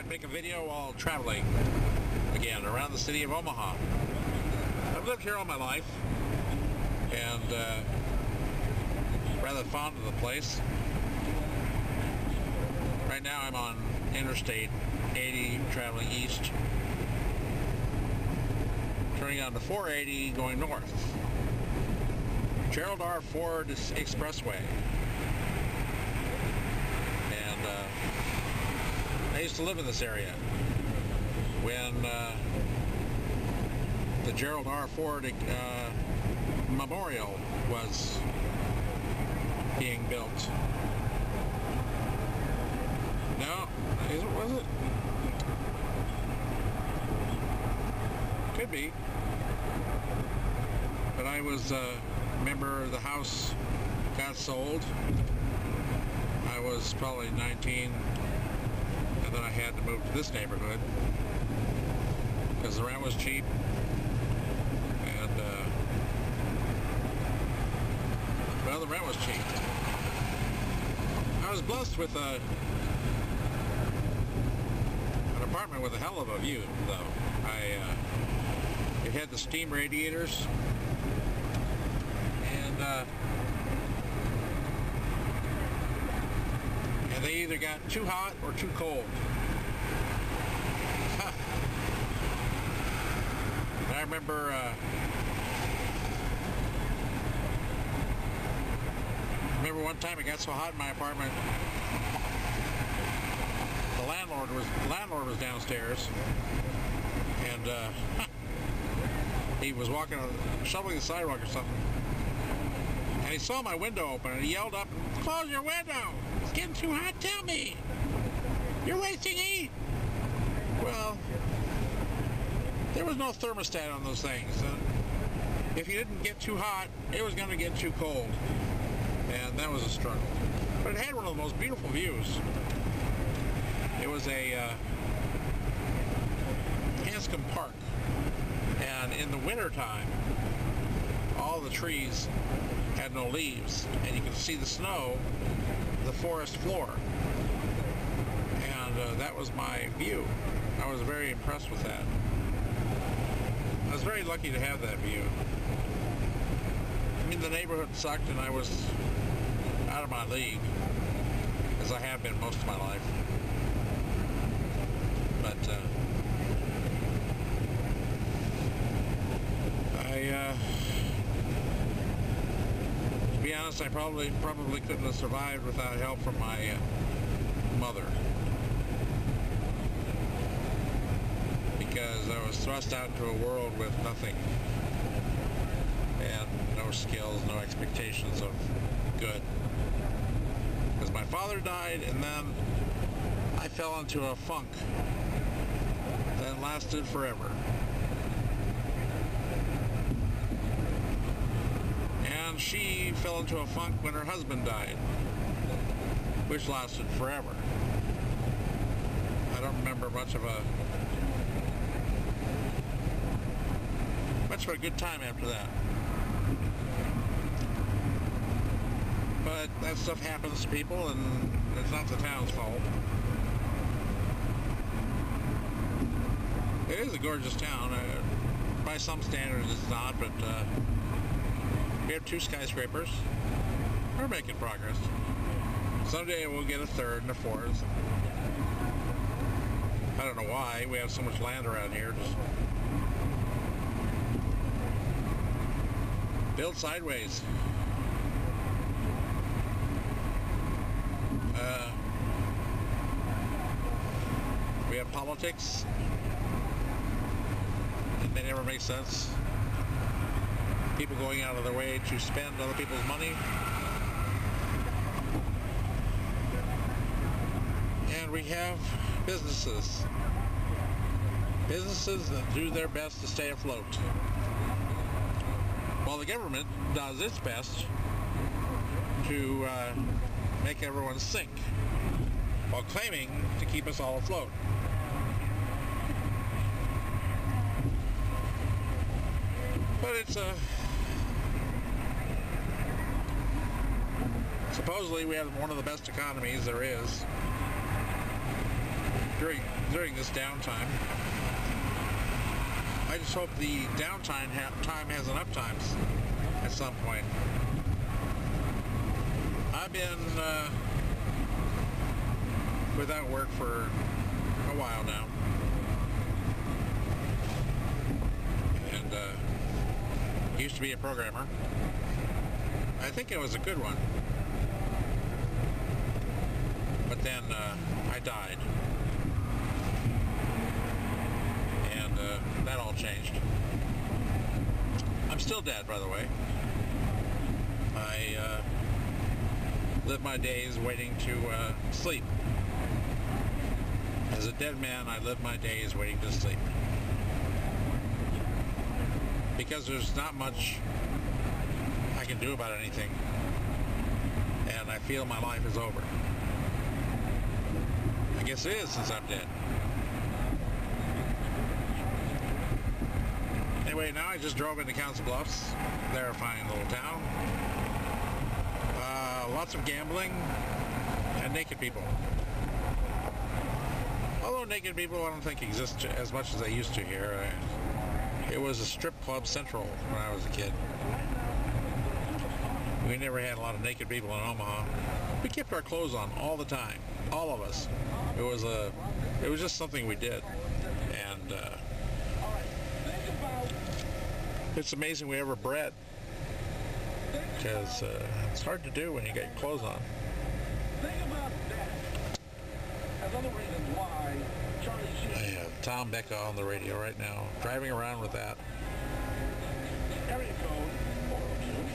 make a video while traveling again around the city of Omaha. I've lived here all my life and rather fond of the place. Right now I'm on Interstate 80 traveling east, turning on to 480 going north. Gerald R. Ford Expressway. And I used to live in this area when the Gerald R. Ford Memorial was being built. No, was it? Could be. But I was remember the house got sold. I was probably 19, and then I had to move to this neighborhood because the rent was cheap, and well, the rent was cheap. I was blessed with an apartment with a hell of a view, though. It had the steam radiators, and they either got too hot or too cold. And I remember one time it got so hot in my apartment, the landlord was downstairs, and he was shoveling the sidewalk or something, and he saw my window open, and he yelled up, "Close your window! It's getting too hot, tell me! You're wasting heat!" Well, there was no thermostat on those things. If you didn't get too hot, it was going to get too cold, and that was a struggle. But it had one of the most beautiful views. It was a Hanscom Park, and in the wintertime, all the trees had no leaves, and you could see the snow, the forest floor, and that was my view. I was very impressed with that. I was very lucky to have that view. I mean, the neighborhood sucked, and I was out of my league, as I have been most of my life. But to be honest, I probably couldn't have survived without help from my mother, because I was thrust out into a world with nothing and no skills, no expectations of good. Because my father died, and then I fell into a funk that lasted forever. And she fell into a funk when her husband died, which lasted forever. I don't remember much of a good time after that. But that stuff happens to people, and it's not the town's fault. It is a gorgeous town. By some standards it's not, but we have 2 skyscrapers. We're making progress. Someday we'll get a 3rd and a 4th. I don't know why. We have so much land around here. Just build sideways. We have politics, and they never make sense. People going out of their way to spend other people's money. And we have businesses. Businesses that do their best to stay afloat, while the government does its best to make everyone sink, while claiming to keep us all afloat. But it's supposedly we have one of the best economies there is. during this downtime. I just hope the downtime time has an uptime at some point. I've been without work for a while now, and used to be a programmer. I think it was a good one, but then I died, and that all changed. I'm still dead, by the way. I live my days waiting to sleep. As a dead man, I live my days waiting to sleep. Because there's not much I can do about anything, and I feel my life is over. I guess it is, since I'm dead. Anyway, now I just drove into Council Bluffs. They're a fine little town. Lots of gambling and naked people. Although naked people I don't think exist as much as they used to here. It was a strip club central when I was a kid. We never had a lot of naked people in Omaha. We kept our clothes on all the time, all of us. It was just something we did, and it's amazing we ever bred, because it's hard to do when you get your clothes on. I have Tom Becca on the radio right now, driving around with that.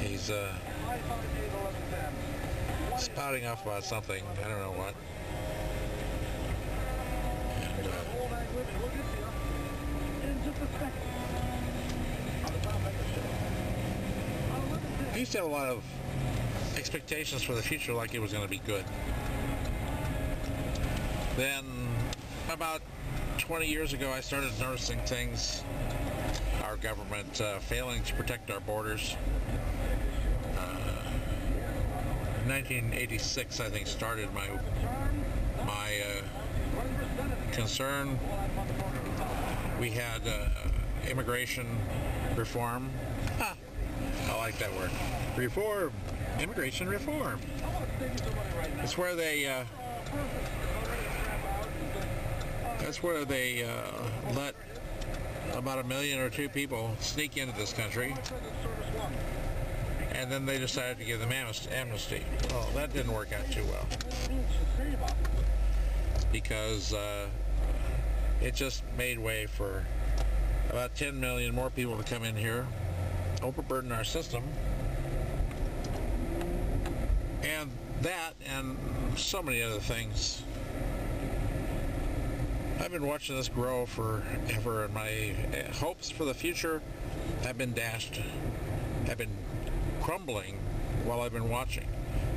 He's spouting off about something, I don't know what. And I used to have a lot of expectations for the future, like it was going to be good. Then, about 20 years ago, I started noticing things. Our government failing to protect our borders. 1986, I think, started my concern. We had immigration reform. Ha! I like that word. Reform. Immigration reform. It's where they let about 1 million or 2 people sneak into this country, and then they decided to give them amnesty. Well, that didn't work out too well, because it just made way for about 10 million more people to come in here, overburden our system, and that and so many other things. I've been watching this grow forever, and my hopes for the future have been dashed, have been crumbling while I've been watching.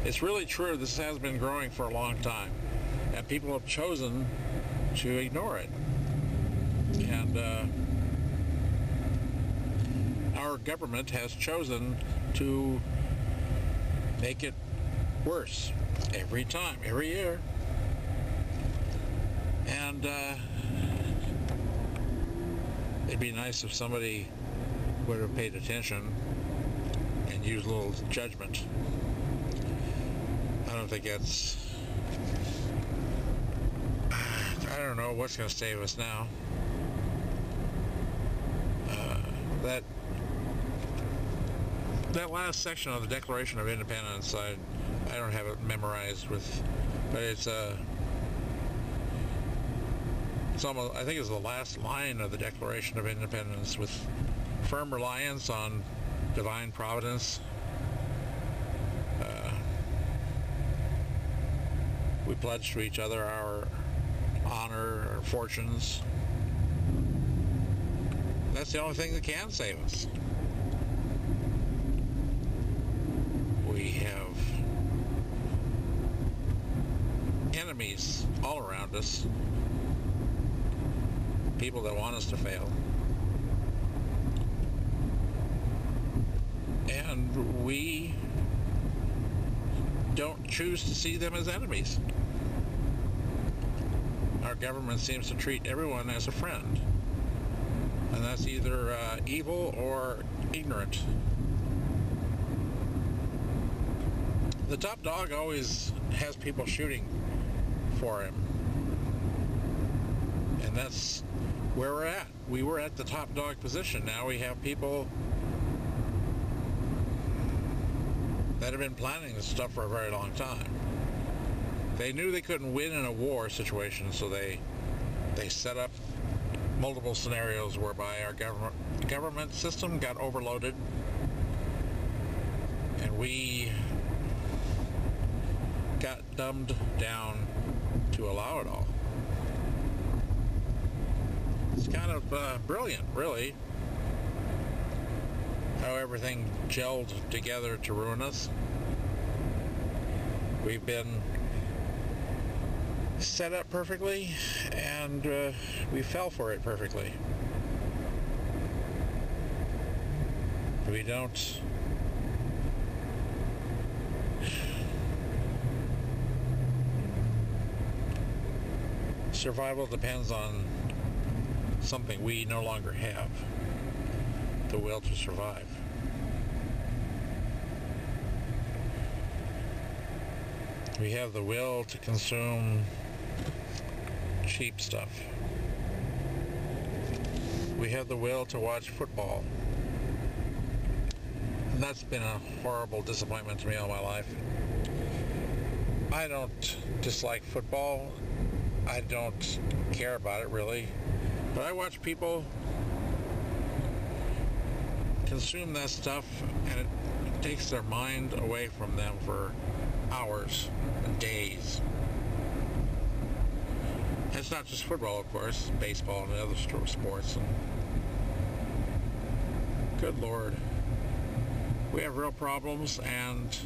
It's really true, this has been growing for a long time, and people have chosen to ignore it. And our government has chosen to make it worse every time, every year. And it'd be nice if somebody would have paid attention and used a little judgment. I don't think that's... I don't know what's going to save us now. That last section of the Declaration of Independence, I don't have it memorized but it's almost, I think it's the last line of the Declaration of Independence, with firm reliance on divine providence. We pledge to each other our honor, our fortunes. That's the only thing that can save us. We have enemies all around us, people that want us to fail, and we don't choose to see them as enemies. Our government seems to treat everyone as a friend. And that's either evil or ignorant. The top dog always has people shooting for him. And that's where we're at. We were at the top dog position. Now we have people that have been planning this stuff for a very long time. They knew they couldn't win in a war situation, so they set up multiple scenarios whereby our government system got overloaded, and we got dumbed down to allow it all. It's kind of brilliant, really, how everything gelled together to ruin us. We've been set up perfectly, and we fell for it perfectly. We don't survival depends on something we no longer have, the will to survive. We have the will to consume cheap stuff. We have the will to watch football. And that's been a horrible disappointment to me all my life. I don't dislike football. I don't care about it, really. But I watch people consume that stuff, and it takes their mind away from them for hours and days. It's not just football, of course, baseball and other sports. And good Lord, we have real problems and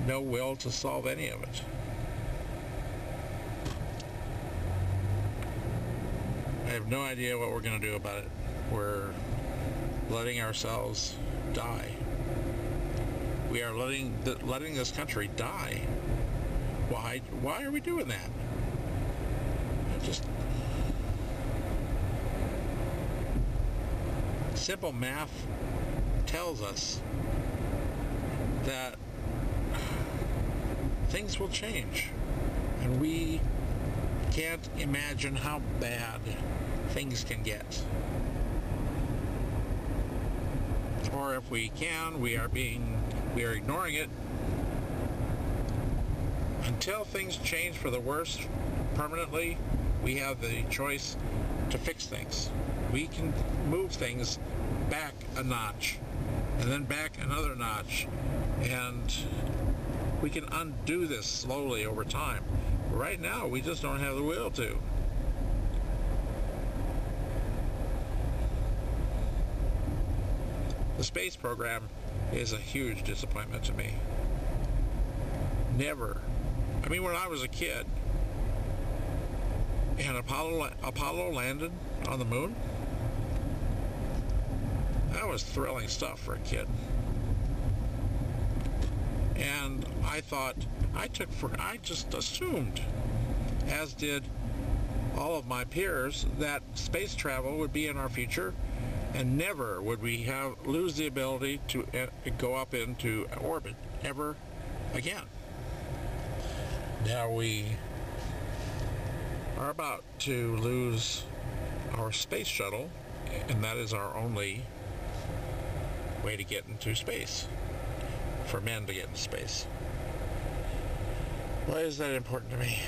no will to solve any of it. I have no idea what we're going to do about it. We're letting ourselves die. We are letting this country die. Why are we doing that? Just simple math tells us that things will change, and we can't imagine how bad things can get. Or if we can, we are ignoring it until things change for the worse permanently. We have the choice to fix things. We can move things back a notch and then back another notch, and we can undo this slowly over time. Right now, we just don't have the will to. The space program is a huge disappointment to me. Never. I mean, when I was a kid and Apollo landed on the moon, that was thrilling stuff for a kid. And I thought, I just assumed, as did all of my peers, that space travel would be in our future, and never would we lose the ability to go up into orbit ever again. Now we are about to lose our space shuttle, and that is our only way to get into space, for men to get into space. Why is that important to me?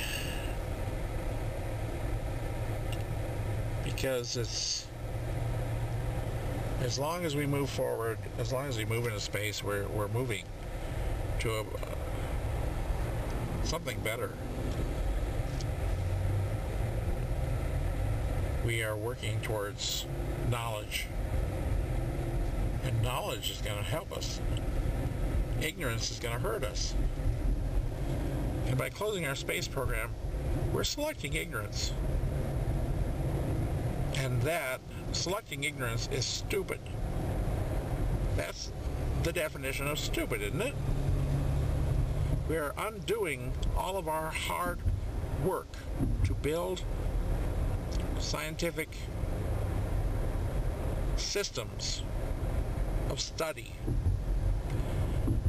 Because it's, as long as we move forward, as long as we move into space, we're moving to something better. We are working towards knowledge, and knowledge is going to help us. Ignorance is going to hurt us. And by closing our space program, we're selecting ignorance. And that, selecting ignorance, is stupid. That's the definition of stupid, isn't it? We are undoing all of our hard work to build scientific systems of study,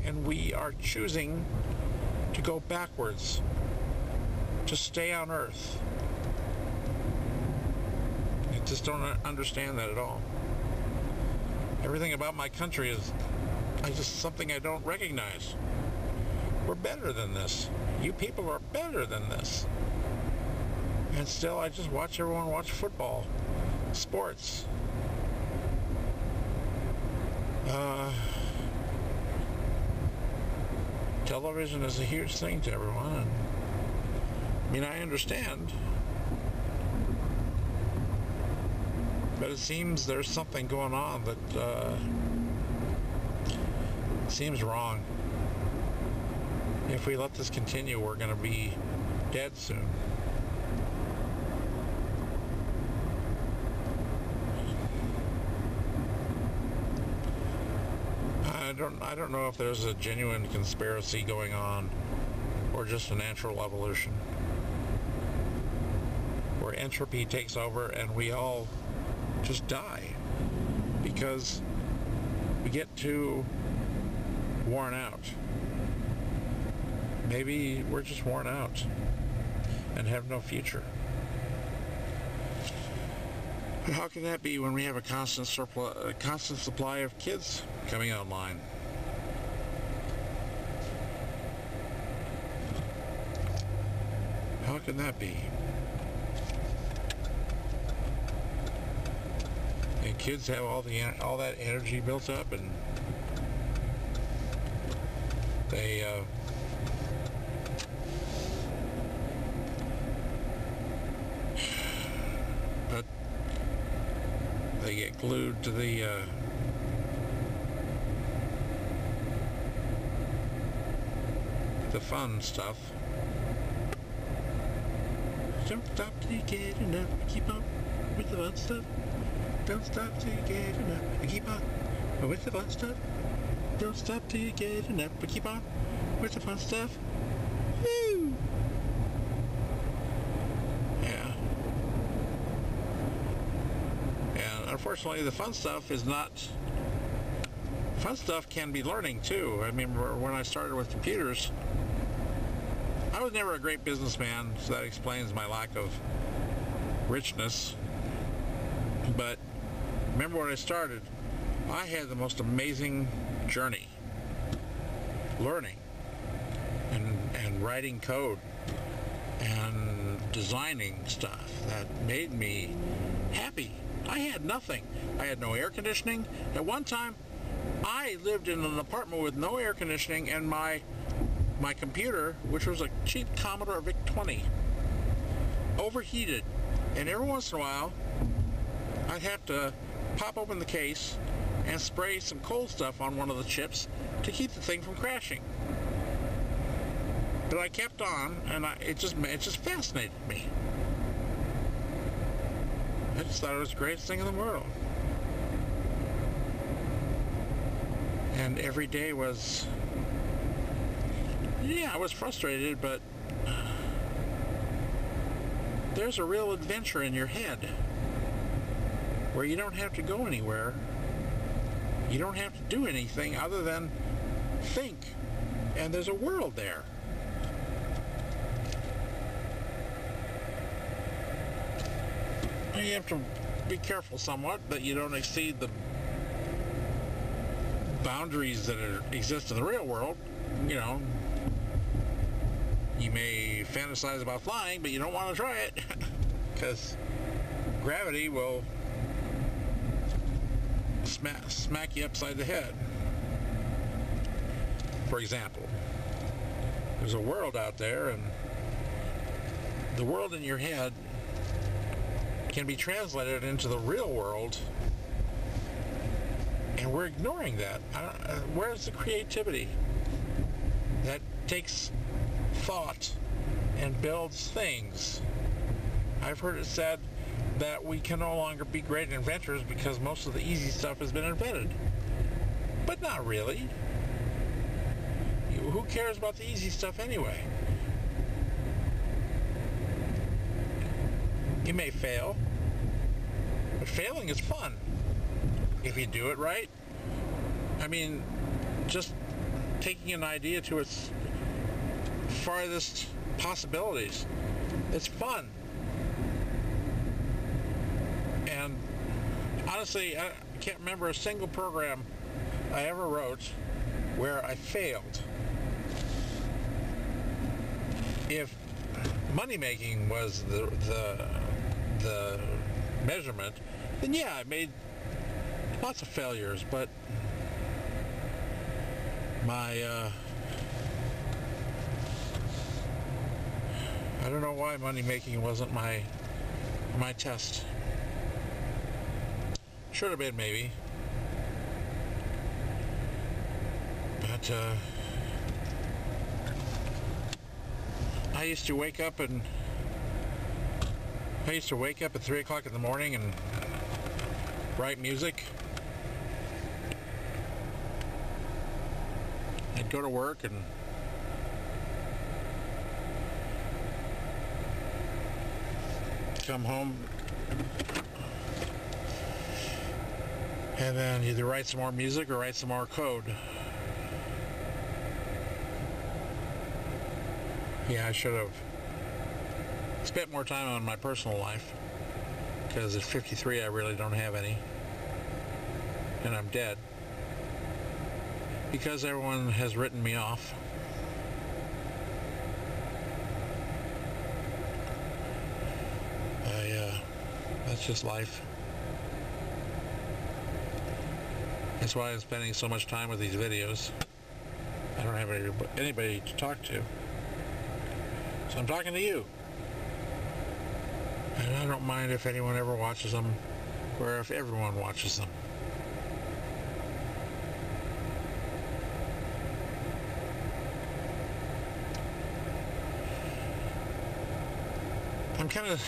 and we are choosing to go backwards, to stay on Earth. I just don't understand that at all. Everything about my country is just something I don't recognize. We're better than this. You people are better than this. And still, I just watch everyone watch football, sports. Television is a huge thing to everyone. I mean, I understand. But it seems there's something going on that seems wrong. If we let this continue, we're going to be dead soon. I don't know if there's a genuine conspiracy going on or just a natural evolution where entropy takes over and we all just die because we get too worn out. Maybe we're just worn out and have no future. How can that be when we have a constant supply of kids coming online? How can that be? And kids have all that energy built up, and they but they get glued to the fun stuff. Don't stop till you get enough. Keep up with the fun stuff. Don't stop till you get enough. Keep up with the fun stuff. Don't stop till you get enough. But keep on with the fun stuff. Woo! Yeah. And unfortunately, the fun stuff is not. Fun stuff can be learning too. I mean, when I started with computers, I was never a great businessman, so that explains my lack of richness. But remember when I started, I had the most amazing journey. Learning and writing code and designing stuff that made me happy. I had nothing. I had no air conditioning. At one time, I lived in an apartment with no air conditioning, and my computer, which was a cheap Commodore VIC-20, overheated, and every once in a while I'd have to pop open the case and spray some cold stuff on one of the chips to keep the thing from crashing. But I kept on, and it just fascinated me. I just thought it was the greatest thing in the world. And every day was, yeah, I was frustrated, but there's a real adventure in your head where you don't have to go anywhere. You don't have to do anything other than think, and there's a world there. You have to be careful somewhat that you don't exceed the boundaries that exist in the real world. You know, you may fantasize about flying, but you don't want to try it because gravity will smack you upside the head. For example, there's a world out there, and the world in your head can be translated into the real world, and we're ignoring that. Where's the creativity that takes thought and builds things? I've heard it said that we can no longer be great inventors because most of the easy stuff has been invented. But not really. Who cares about the easy stuff anyway? You may fail, but failing is fun if you do it right. I mean, just taking an idea to its farthest possibilities. It's fun. And honestly, I can't remember a single program I ever wrote where I failed. If money making was the measurement, then yeah, I made lots of failures, but my I don't know why money making wasn't my test. Should have been, maybe. But I used to wake up at 3 o'clock in the morning and write music. I'd go to work and come home and then either write some more music or write some more code. Yeah, I should have spent more time on my personal life, because at 53 I really don't have any, and I'm dead because everyone has written me off. That's just life. That's why I'm spending so much time with these videos. I don't have anybody to talk to, so I'm talking to you. And I don't mind if anyone ever watches them, or if everyone watches them. I'm kind of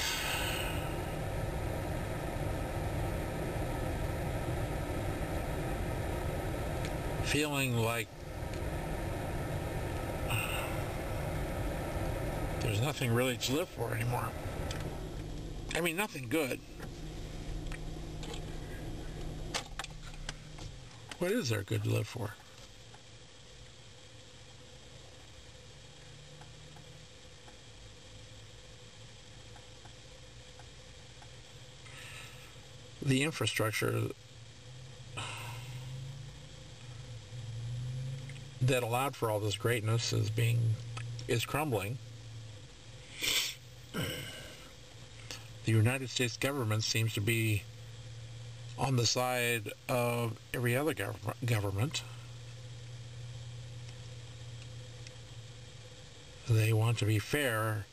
feeling like there's nothing really to live for anymore. I mean, nothing good. What is there good to live for? The infrastructure that allowed for all this greatness is crumbling. The United States government seems to be on the side of every other government. They want to be fair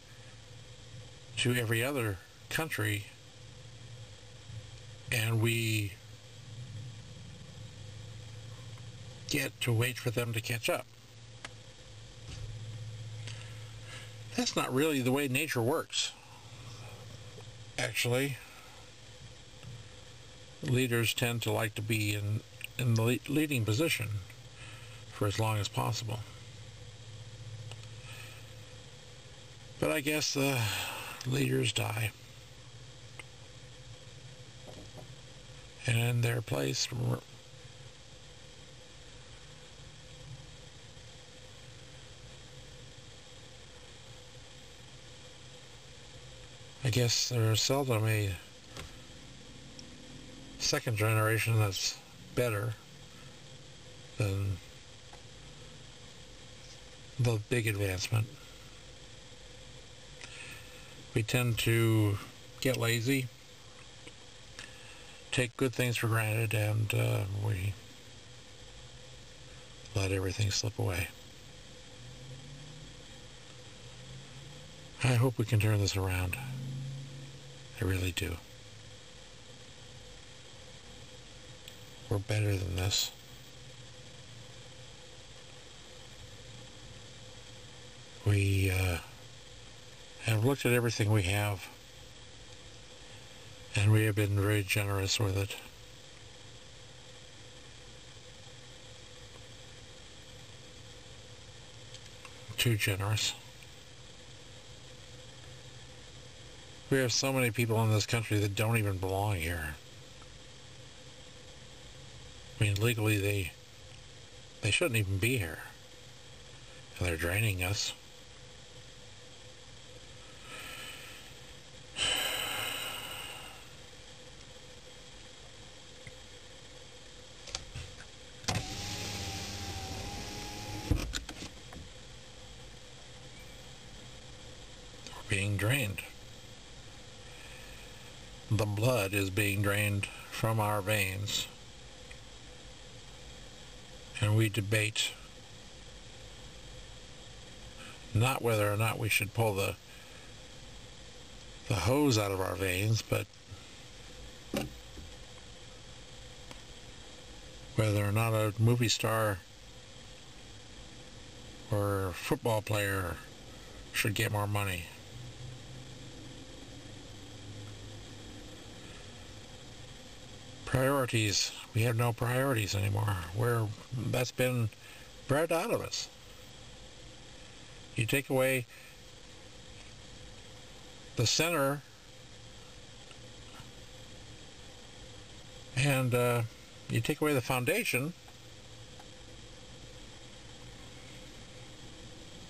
to every other country, and we get to wait for them to catch up. That's not really the way nature works. Actually, leaders tend to like to be in the leading position for as long as possible. But I guess the leaders die, and in their place I guess there's seldom a second generation that's better than the big advancement. We tend to get lazy, take good things for granted, and we let everything slip away. I hope we can turn this around. I really do. We're better than this. We have looked at everything we have, and we have been very generous with it. Too generous. We have so many people in this country that don't even belong here. I mean, legally, they shouldn't even be here. And they're draining us. We're being drained. The blood is being drained from our veins. And we debate not whether or not we should pull the hose out of our veins, but whether or not a movie star or football player should get more money. Priorities. We have no priorities anymore. That's been bred out of us. You take away the center and you take away the foundation,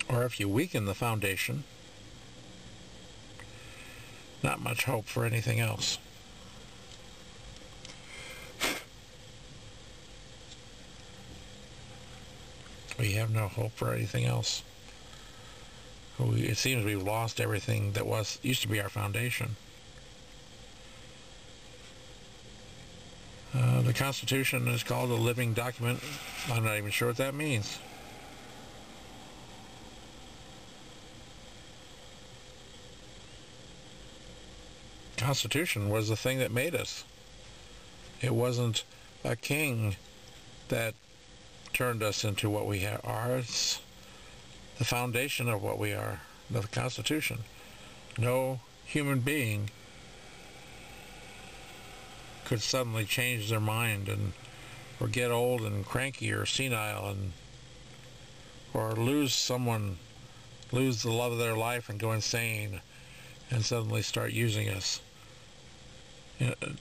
or if you weaken the foundation, not much hope for anything else. We have no hope for anything else. It seems we've lost everything that used to be our foundation. The Constitution is called a living document. I'm not even sure what that means. Constitution was the thing that made us. It wasn't a king that turned us into what we are. It's the foundation of what we are, the Constitution. No human being could suddenly change their mind or get old and cranky or senile or lose the love of their life and go insane and suddenly start using us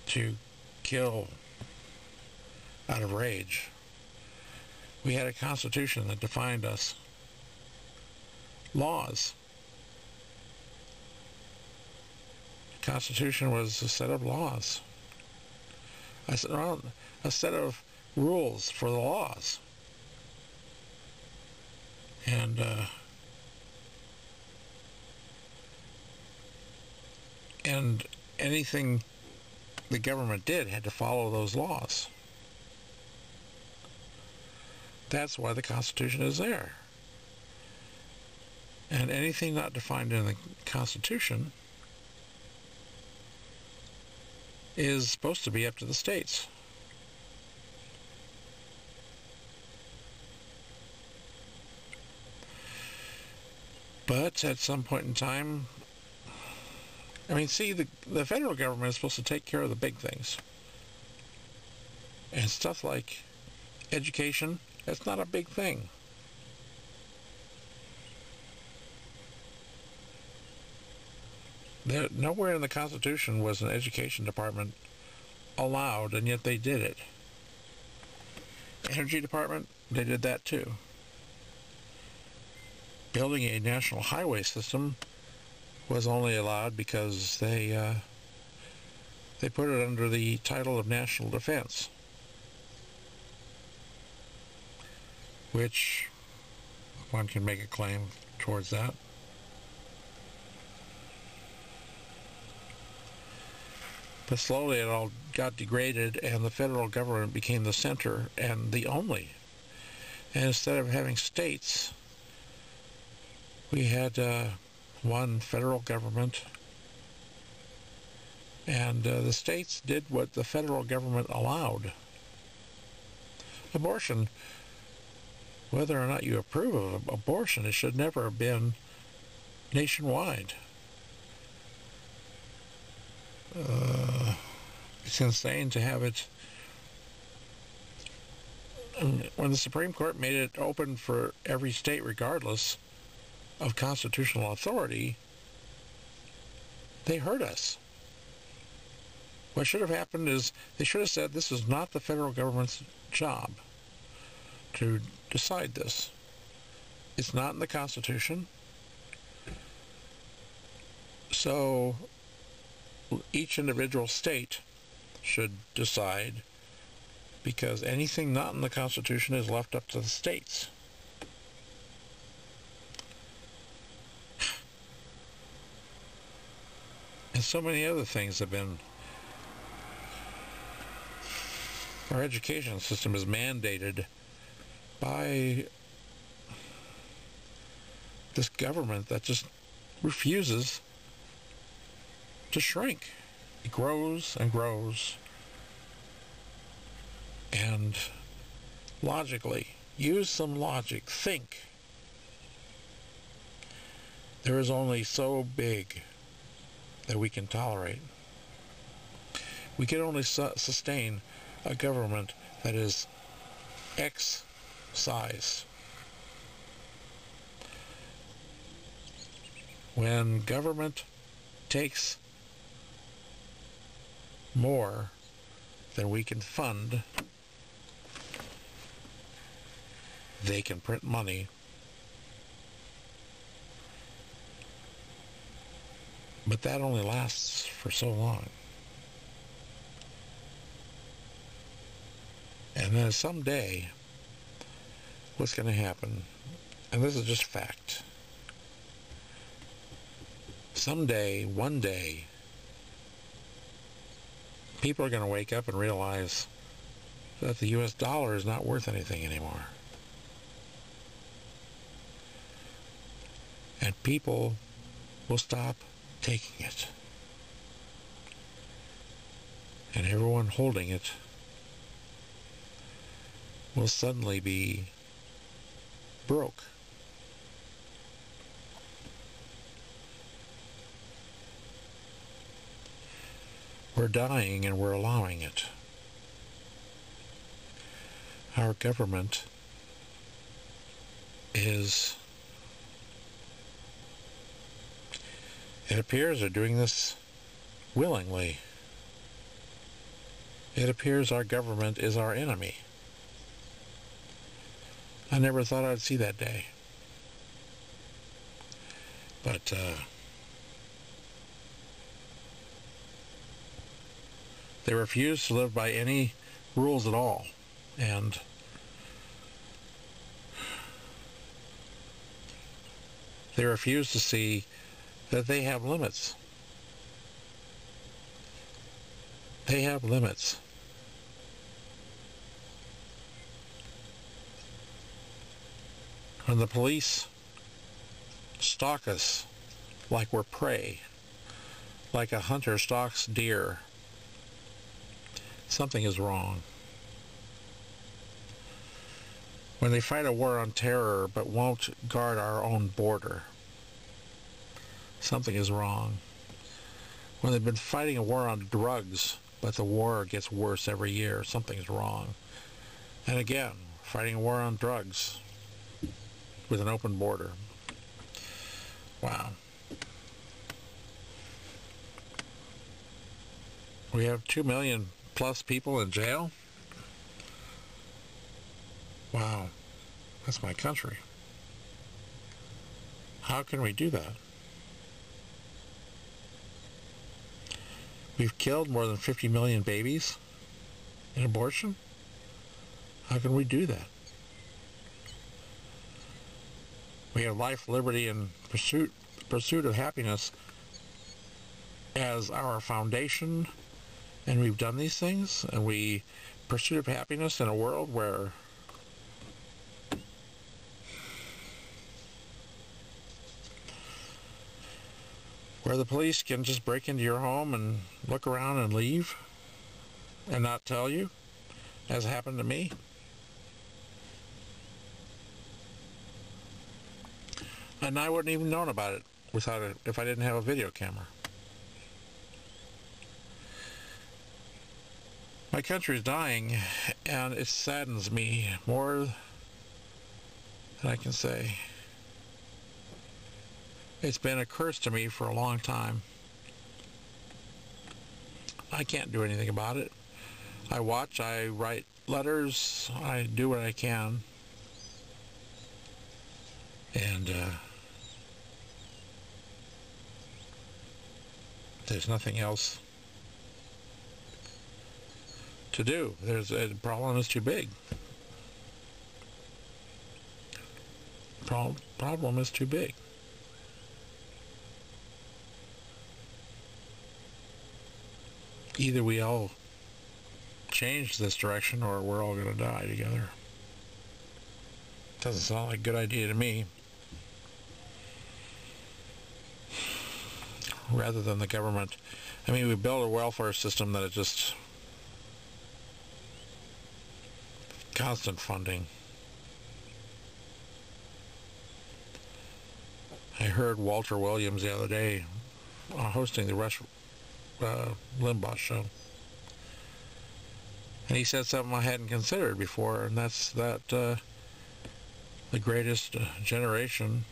to kill out of rage. We had a Constitution that defined us. Laws. The Constitution was a set of laws. A set of rules for the laws. And anything the government did had to follow those laws. That's why the Constitution is there. And anything not defined in the Constitution is supposed to be up to the states. But at some point in time, I mean, see, the federal government is supposed to take care of the big things. And stuff like education, that's not a big thing. Nowhere in the Constitution was an education department allowed, and yet they did it. Energy department, they did that too. Building a national highway system was only allowed because they put it under the title of national defense, which one can make a claim towards that. But slowly it all got degraded, and the federal government became the center and the only. And instead of having states, we had one federal government, and the states did what the federal government allowed. Abortion, whether or not you approve of abortion, it should never have been nationwide. It's insane to have it. When the Supreme Court made it open for every state regardless of constitutional authority, They hurt us. What should have happened is they should have said this is not the federal government's job to decide this. It's not in the Constitution. So each individual state should decide, because anything not in the Constitution is left up to the states. And so many other things have been. Our education system is mandated by this government that just refuses to shrink. It grows and grows. And logically, use some logic, think. There is only so big that we can tolerate. We can only sustain a government that is X size. When government takes more than we can fund, they can print money. But that only lasts for so long. And then someday, what's going to happen, and this is just fact, someday, one day, people are going to wake up and realize that the US dollar is not worth anything anymore. And people will stop taking it. And everyone holding it will suddenly be broke. We're dying and we're allowing it. Our government is, it appears, they're doing this willingly. It appears our government is our enemy. I never thought I'd see that day. But they refuse to live by any rules at all. And they refuse to see that they have limits. They have limits. When the police stalk us like we're prey, like a hunter stalks deer, something is wrong. When they fight a war on terror but won't guard our own border, something is wrong. When they've been fighting a war on drugs but the war gets worse every year, something is wrong. And again, fighting a war on drugs with an open border. Wow. We have 2 million plus people in jail? Wow. That's my country. How can we do that? We've killed more than 50 million babies in abortion? How can we do that? We have life, liberty, and pursuit of happiness as our foundation, and we've done these things, and we pursuit of happiness in a world where the police can just break into your home and look around and leave and not tell you, as happened to me. And I wouldn't even known about it if I didn't have a video camera. My country is dying, and it saddens me more than I can say. It's been a curse to me for a long time. I can't do anything about it. I watch, I write letters, I do what I can. And there's nothing else to do. The problem is too big. Problem is too big. Either we all change this direction or we're all going to die together. Doesn't sound like a good idea to me. Rather than the government. I mean, we built a welfare system that is just constant funding. I heard Walter Williams the other day hosting the Rush Limbaugh show. And he said something I hadn't considered before, and that's that the greatest generation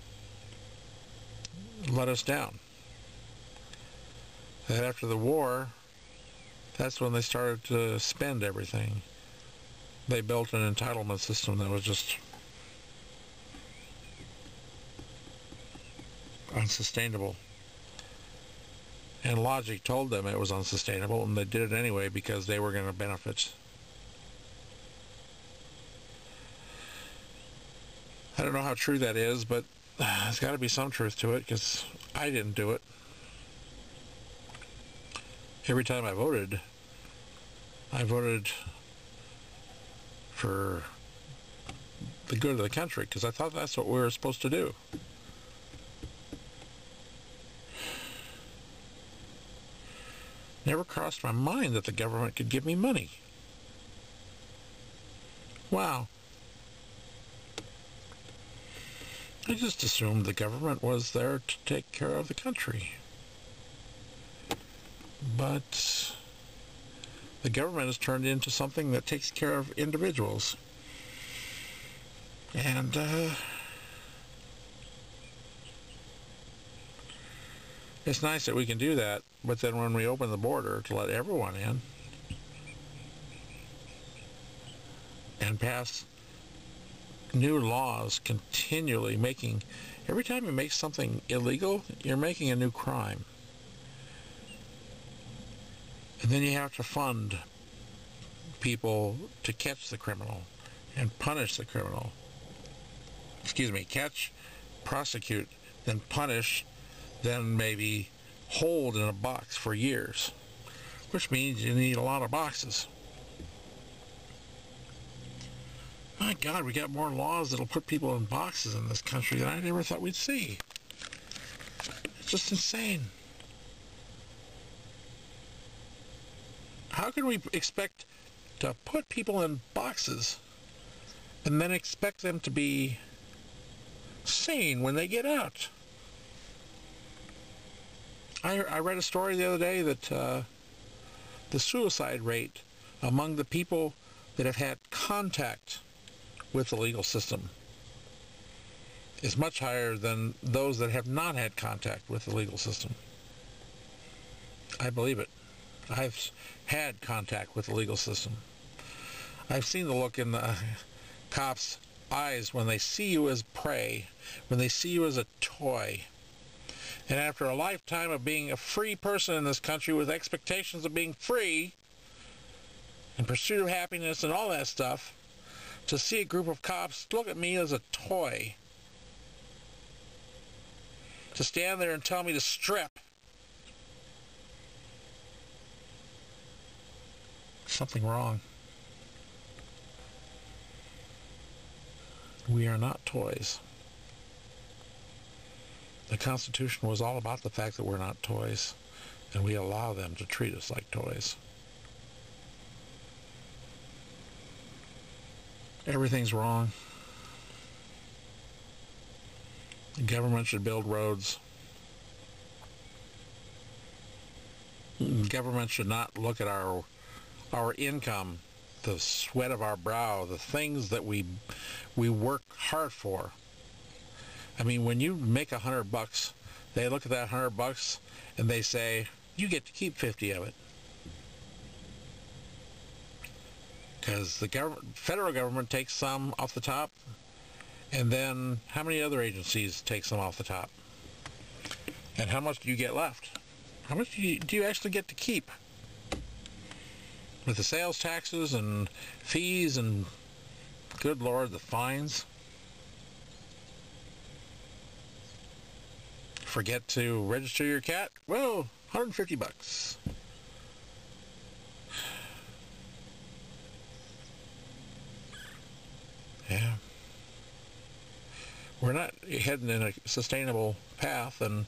let us down. That after the war, that's when they started to spend everything. They built an entitlement system that was just unsustainable. And logic told them it was unsustainable, and they did it anyway because they were going to benefit. I don't know how true that is, but there's got to be some truth to it, because I didn't do it. Every time I voted for the good of the country, because I thought that's what we were supposed to do. Never crossed my mind that the government could give me money. Wow. I just assumed the government was there to take care of the country. But the government has turned into something that takes care of individuals. And it's nice that we can do that, but then when we open the border to let everyone in and pass new laws continually making, every time you make something illegal, you're making a new crime. And then you have to fund people to catch the criminal and punish the criminal. Excuse me, catch, prosecute, then punish, then maybe hold in a box for years, which means you need a lot of boxes. My God, we got more laws that'll put people in boxes in this country than I never thought we'd see. It's just insane. How can we expect to put people in boxes and then expect them to be sane when they get out? I read a story the other day that the suicide rate among the people that have had contact with the legal system is much higher than those that have not had contact with the legal system. I believe it. I've had contact with the legal system. I've seen the look in the cops' eyes when they see you as prey, when they see you as a toy. And after a lifetime of being a free person in this country with expectations of being free and pursuit of happiness and all that stuff, to see a group of cops look at me as a toy, to stand there and tell me to strip, something wrong. We are not toys. The Constitution was all about the fact that we're not toys, and we allow them to treat us like toys. Everything's wrong. The government should build roads. The government should not look at our income, the sweat of our brow, the things that we work hard for. I mean, when you make $100, they look at that $100 and they say, you get to keep 50 of it. because the federal government takes some off the top, and then how many other agencies take some off the top? And how much do you get left? How much do you actually get to keep? With the sales taxes and fees and, good Lord, the fines. Forget to register your cat? Well, $150. Yeah. We're not heading in a sustainable path, and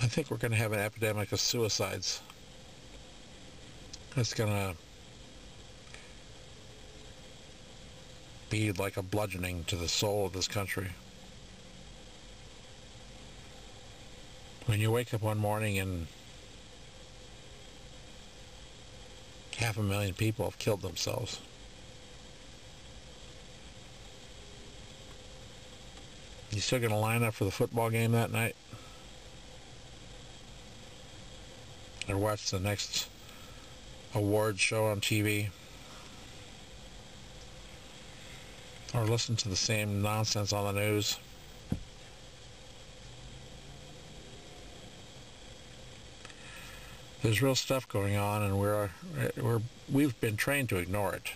I think we're going to have an epidemic of suicides. It's going to be like a bludgeoning to the soul of this country. When you wake up one morning and 500,000 people have killed themselves. You still going to line up for the football game that night? Or watch the next awards show on TV? Or listen to the same nonsense on the news? There's real stuff going on, and we've been trained to ignore it.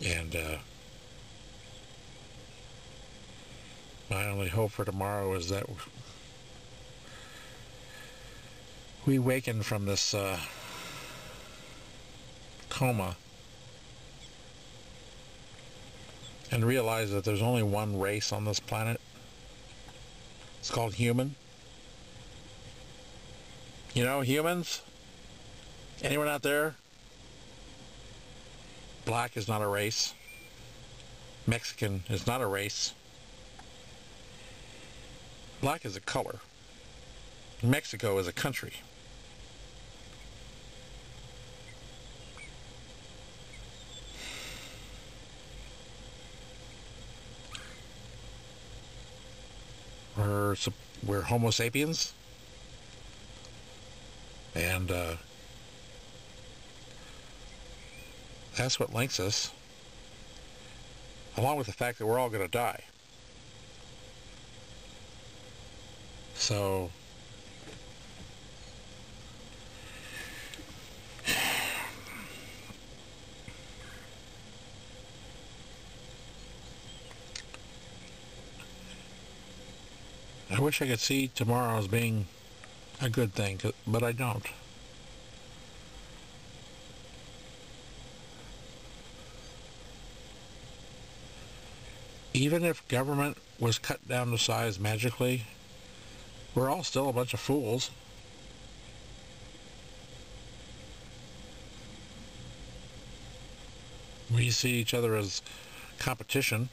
And my only hope for tomorrow is that we waken from this coma and realize that there's only one race on this planet. It's called human. You know, humans? Anyone out there? Black is not a race. Mexican is not a race. Black is a color. Mexico is a country. We're Homo sapiens. And that's what links us, along with the fact that we're all going to die. So I wish I could see tomorrow as being a good thing, but I don't. Even if government was cut down to size magically, we're all still a bunch of fools. We see each other as competition.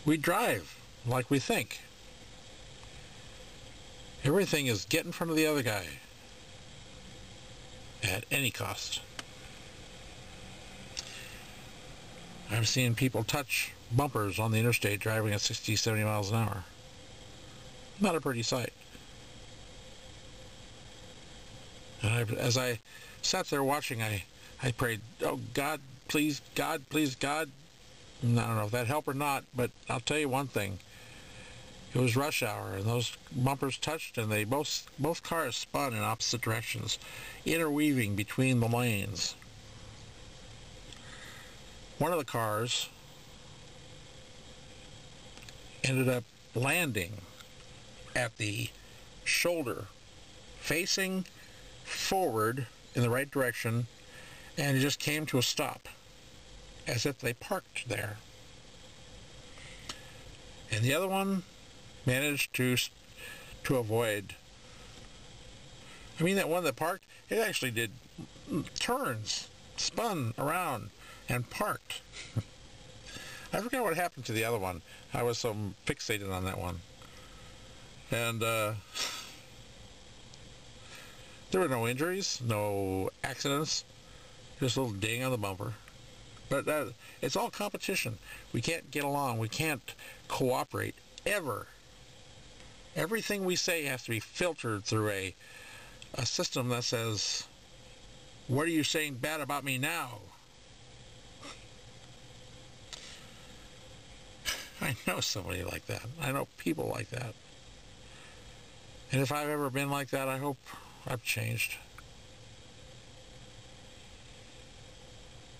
We drive like we think. Everything is get in front of the other guy at any cost. I've seen people touch bumpers on the interstate driving at 60, 70 miles an hour. Not a pretty sight. And as I sat there watching, I prayed, oh God, please, God, please, God. And I don't know if that helped or not, but I'll tell you one thing. It was rush hour, and those bumpers touched, and they both cars spun in opposite directions, interweaving between the lanes. One of the cars ended up landing at the shoulder, facing forward in the right direction, and it just came to a stop, as if they parked there. And the other one managed to avoid. I mean, that one that parked, it actually did turns, spun around, and parked. I forgot what happened to the other one. I was so fixated on that one. And there were no injuries, no accidents, just a little ding on the bumper. But it's all competition. We can't get along. We can't cooperate ever. Everything we say has to be filtered through a system that says, what are you saying bad about me now? I know somebody like that. I know people like that. And if I've ever been like that, I hope I've changed.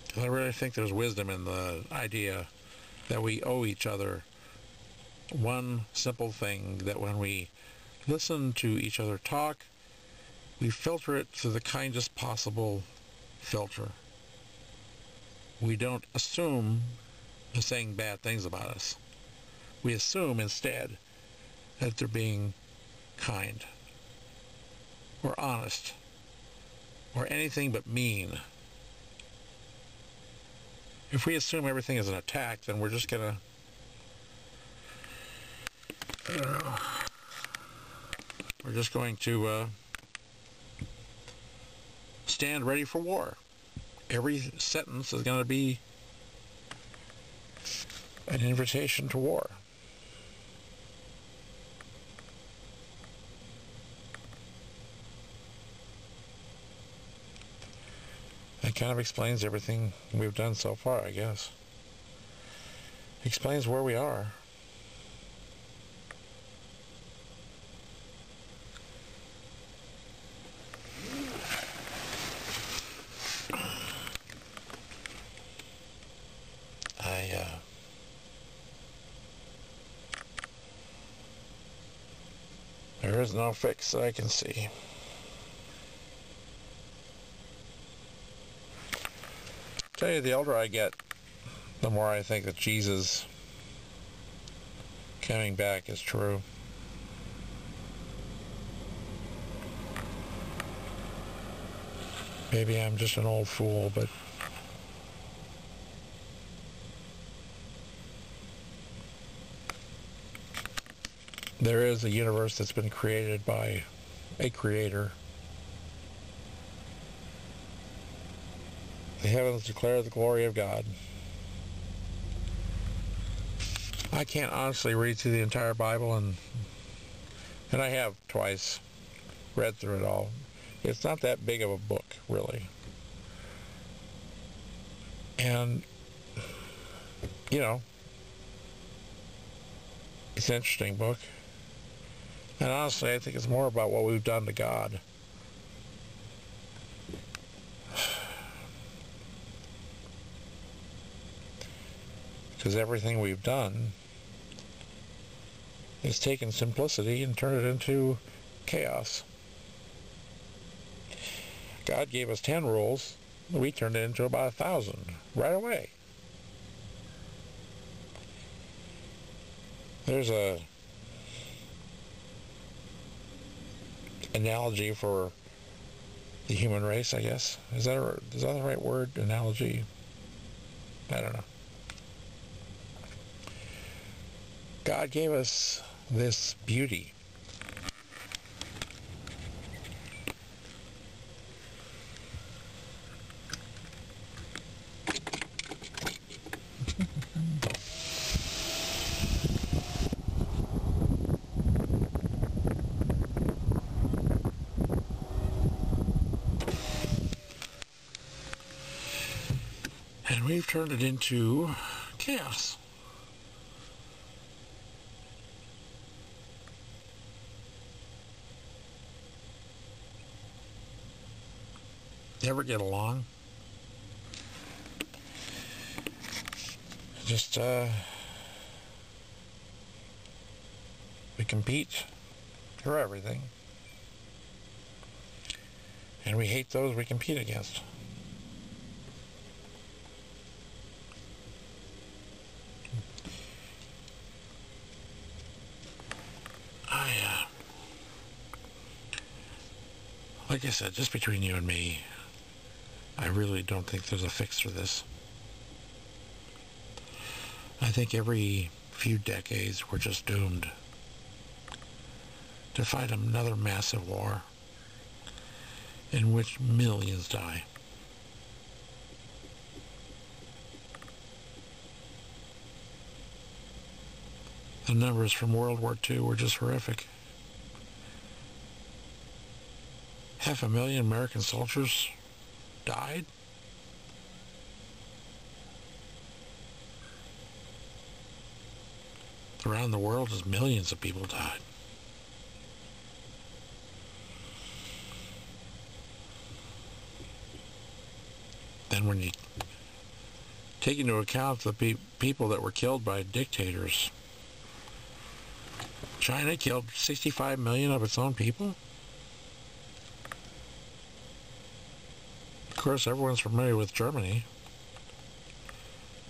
Because I really think there's wisdom in the idea that we owe each other one simple thing, that when we listen to each other talk, we filter it through the kindest possible filter. We don't assume they're saying bad things about us. We assume instead that they're being kind or honest or anything but mean. If we assume everything is an attack, then we're just gonna, we're just going to stand ready for war. Every sentence is going to be an invitation to war. That kind of explains everything we've done so far, I guess. Explains where we are. There is no fix that I can see. Tell you, the older I get, the more I think that Jesus coming back is true. Maybe I'm just an old fool, but there is a universe that's been created by a creator. The heavens declare the glory of God. I can't honestly read through the entire Bible, and I have twice read through it all. It's not that big of a book, really. And, you know, it's an interesting book. And honestly, I think it's more about what we've done to God. Because everything we've done is taken simplicity and turned it into chaos. God gave us 10 rules. We turned it into about 1,000 right away. There's a analogy for the human race, I guess. Is that the right word? Analogy? I don't know. God gave us this beauty. And we've turned it into chaos. Never get along. Just, we compete for everything. And we hate those we compete against. Like I said, just between you and me, I really don't think there's a fix for this. I think every few decades we're just doomed to fight another massive war in which millions die. The numbers from World War II were just horrific. 500,000 American soldiers died. Around the world, as millions of people died. Then when you take into account the people that were killed by dictators, China killed 65 million of its own people. Of course, everyone's familiar with Germany,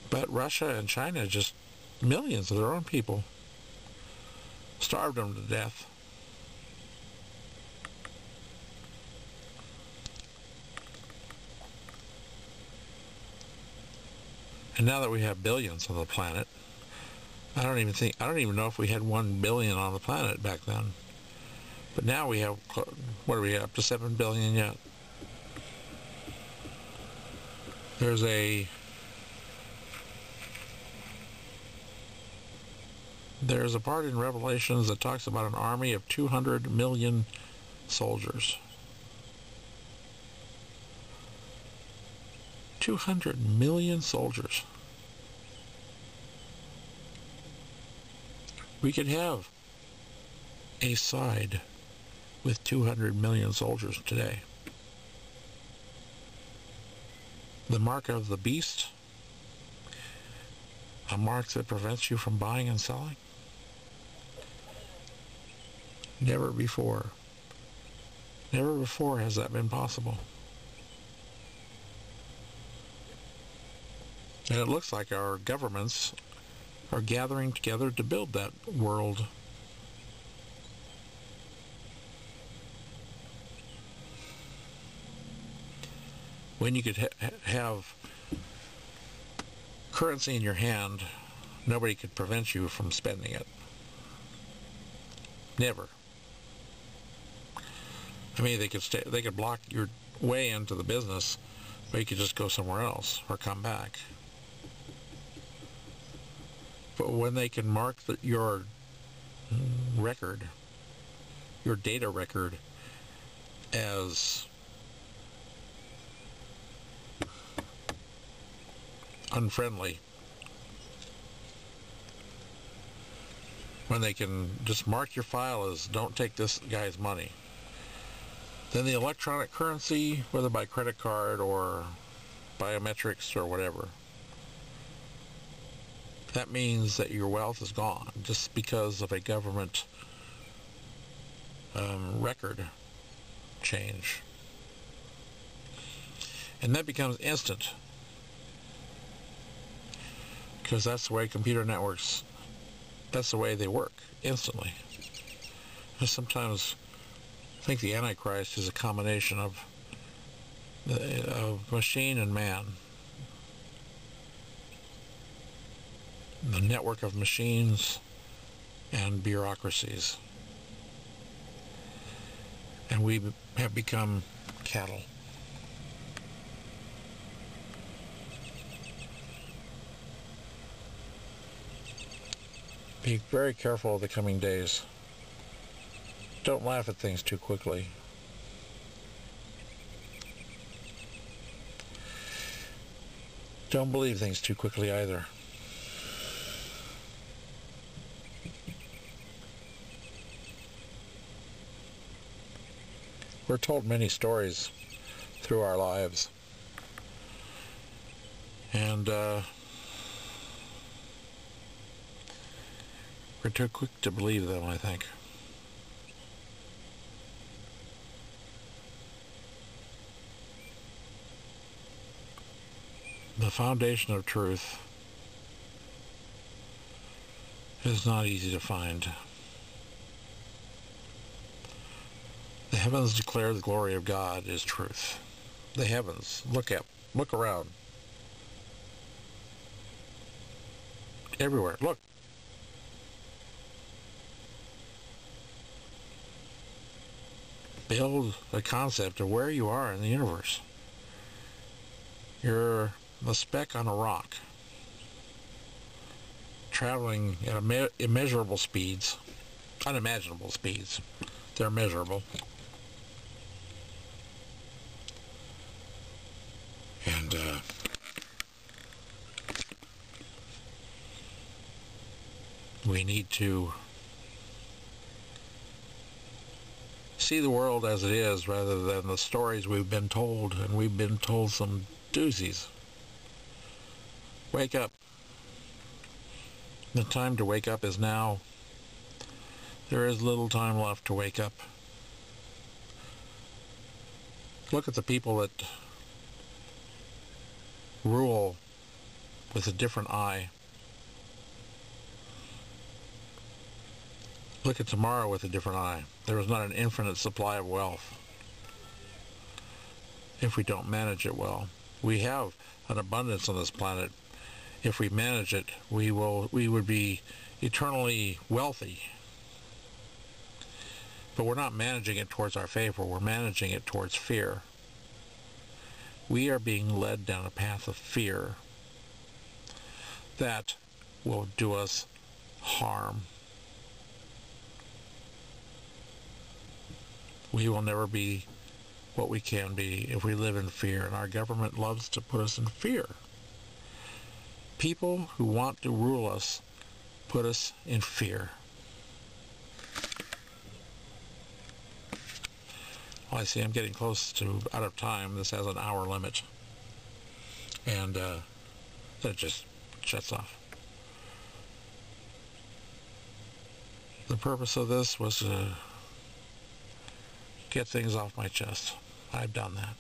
but Russia and China, just millions of their own people, starved them to death. And now that we have billions on the planet, I don't even know if we had 1 billion on the planet back then. But now we have, what are we, up to 7 billion yet? There's a part in Revelations that talks about an army of 200 million soldiers. 200 million soldiers. We could have a side with 200 million soldiers today. The mark of the beast, a mark that prevents you from buying and selling. Never before has that been possible. And it looks like our governments are gathering together to build that world. When you could have currency in your hand, nobody could prevent you from spending it. Never. I mean, they could block your way into the business, but you could just go somewhere else or come back. But when they can mark your record, your data record, as unfriendly, when they can just mark your file as don't take this guy's money, then the electronic currency, whether by credit card or biometrics or whatever, that means that your wealth is gone just because of a government record change. And that becomes instant, because that's the way computer networks, that's the way they work, instantly. I sometimes think the Antichrist is a combination of machine and man. The network of machines and bureaucracies. And we have become cattle. Be very careful of the coming days. Don't laugh at things too quickly. Don't believe things too quickly either. We're told many stories through our lives, and we're too quick to believe them, I think. The foundation of truth is not easy to find. The heavens declare the glory of God is truth. The heavens, look around. Everywhere, look. Build a concept of where you are in the universe. You're the speck on a rock. traveling at immeasurable speeds, unimaginable speeds. They're measurable. And we need to see the world as it is rather than the stories we've been told, and we've been told some doozies. Wake up. The time to wake up is now. There is little time left to wake up. Look at the people that rule with a different eye. Look at tomorrow with a different eye. There is not an infinite supply of wealth if we don't manage it well. We have an abundance on this planet. If we manage it, we would be eternally wealthy. But we're not managing it towards our favor. We're managing it towards fear. We are being led down a path of fear that will do us harm. We will never be what we can be if we live in fear, and our government loves to put us in fear. People who want to rule us put us in fear. Well, I see I'm getting close to out of time. This has an hour limit. And then it just shuts off. The purpose of this was to get things off my chest. I've done that.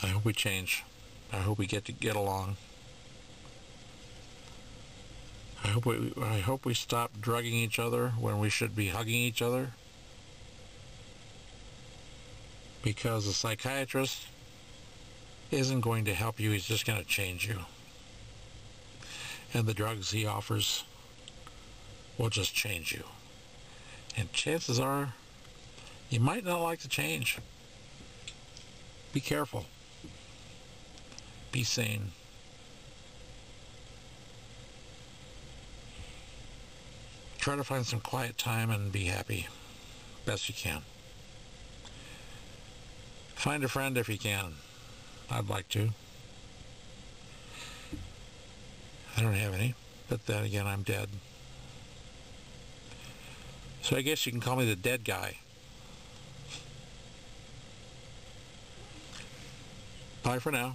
I hope we change. I hope we get along. I hope we stop drugging each other when we should be hugging each other. Because a psychiatrist isn't going to help you, he's just going to change you. And the drugs he offers will just change you. And chances are, you might not like the change. Be careful. Be sane. Try to find some quiet time and be happy. Best you can. Find a friend if you can. I'd like to. I don't have any, but then again, I'm dead. So I guess you can call me the dead guy. Bye for now.